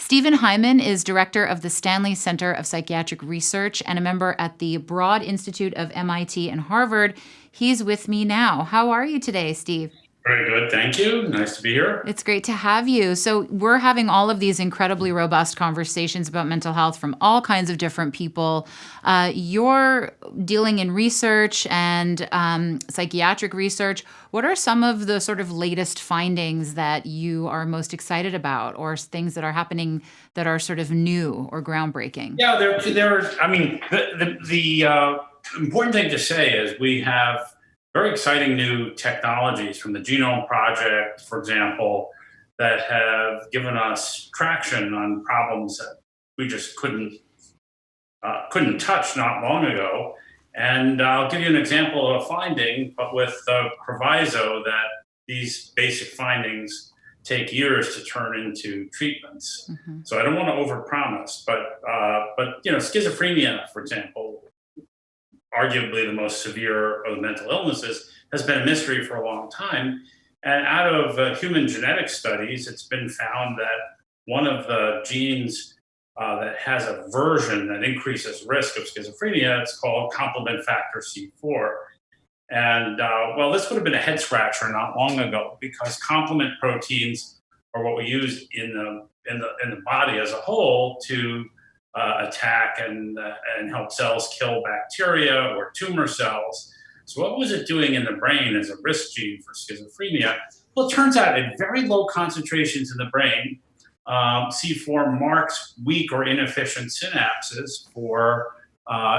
Stephen Hyman is director of the Stanley Center of Psychiatric Research and a member at the Broad Institute of MIT and Harvard. He's with me now. How are you today, Steve? Very good. Thank you. Nice to be here. It's great to have you. So we're having all of these incredibly robust conversations about mental health from all kinds of different people. You're dealing in research and psychiatric research. What are some of the sort of latest findings that you are most excited about, or things that are happening that are sort of new or groundbreaking? Yeah, the important thing to say is we have very exciting new technologies from the Genome Project, for example, that have given us traction on problems that we just couldn't touch not long ago. And I'll give you an example of a finding, but with the proviso that these basic findings take years to turn into treatments. Mm-hmm. So I don't want to overpromise, but schizophrenia, for example, arguably the most severe of the mental illnesses, has been a mystery for a long time. And out of human genetic studies, it's been found that one of the genes that has a version that increases risk of schizophrenia, it's called complement factor C4. And this would have been a head scratcher not long ago, because complement proteins are what we use in the body as a whole to attack and help cells kill bacteria or tumor cells. So what was it doing in the brain as a risk gene for schizophrenia? Well, it turns out at very low concentrations in the brain, C4 marks weak or inefficient synapses for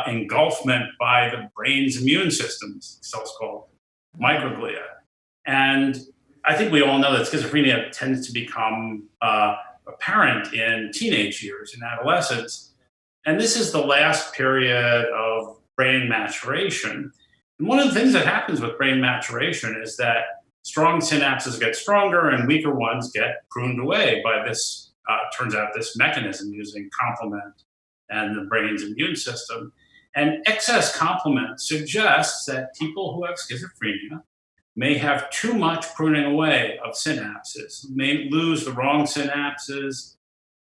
engulfment by the brain's immune systems, cells called microglia. And I think we all know that schizophrenia tends to become apparent in teenage years, in adolescence. And this is the last period of brain maturation. And one of the things that happens with brain maturation is that strong synapses get stronger and weaker ones get pruned away by this, turns out, this mechanism using complement and the brain's immune system. And excess complement suggests that people who have schizophrenia may have too much pruning away of synapses, may lose the wrong synapses,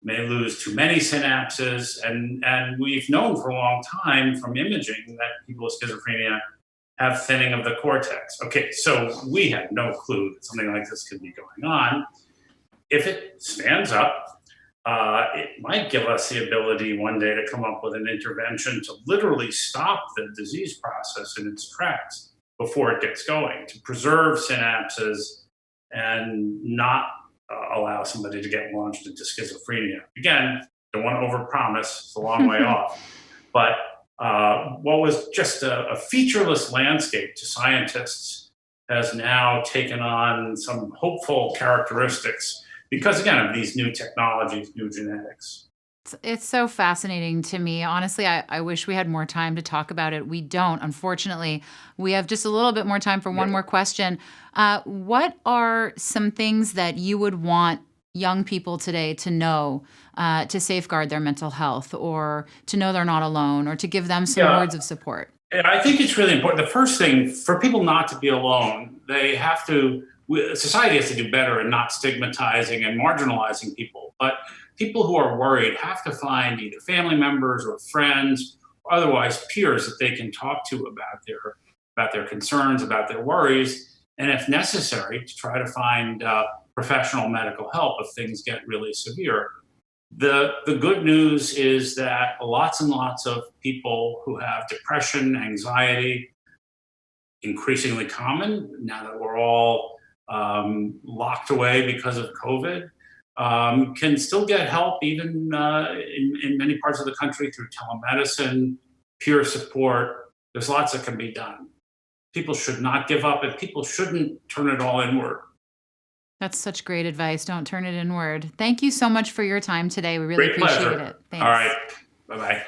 may lose too many synapses. And we've known for a long time from imaging that people with schizophrenia have thinning of the cortex. Okay, so we had no clue that something like this could be going on. If it stands up, it might give us the ability one day to come up with an intervention to literally stop the disease process in its tracks before it gets going, to preserve synapses and not allow somebody to get launched into schizophrenia. Again, don't want to overpromise, it's a long way off. But what was just a featureless landscape to scientists has now taken on some hopeful characteristics because, again, of these new technologies, new genetics. It's so fascinating to me. Honestly, I wish we had more time to talk about it. We don't, unfortunately. We have just a little bit more time for one more question. What are some things that you would want young people today to know to safeguard their mental health, or to know they're not alone, or to give them some words of support? I think it's really important. The first thing, for people not to be alone, society has to do better in not stigmatizing and marginalizing people. But people who are worried have to find either family members or friends, or otherwise peers that they can talk to about their concerns, about their worries, and if necessary, to try to find professional medical help if things get really severe. The good news is that lots and lots of people who have depression, anxiety, increasingly common now that we're all locked away because of COVID, can still get help even in many parts of the country through telemedicine, peer support. There's lots that can be done. People should not give up, and people shouldn't turn it all inward. That's such great advice. Don't turn it inward. Thank you so much for your time today. We really Great appreciate pleasure. it. Thanks. All right. Bye-bye.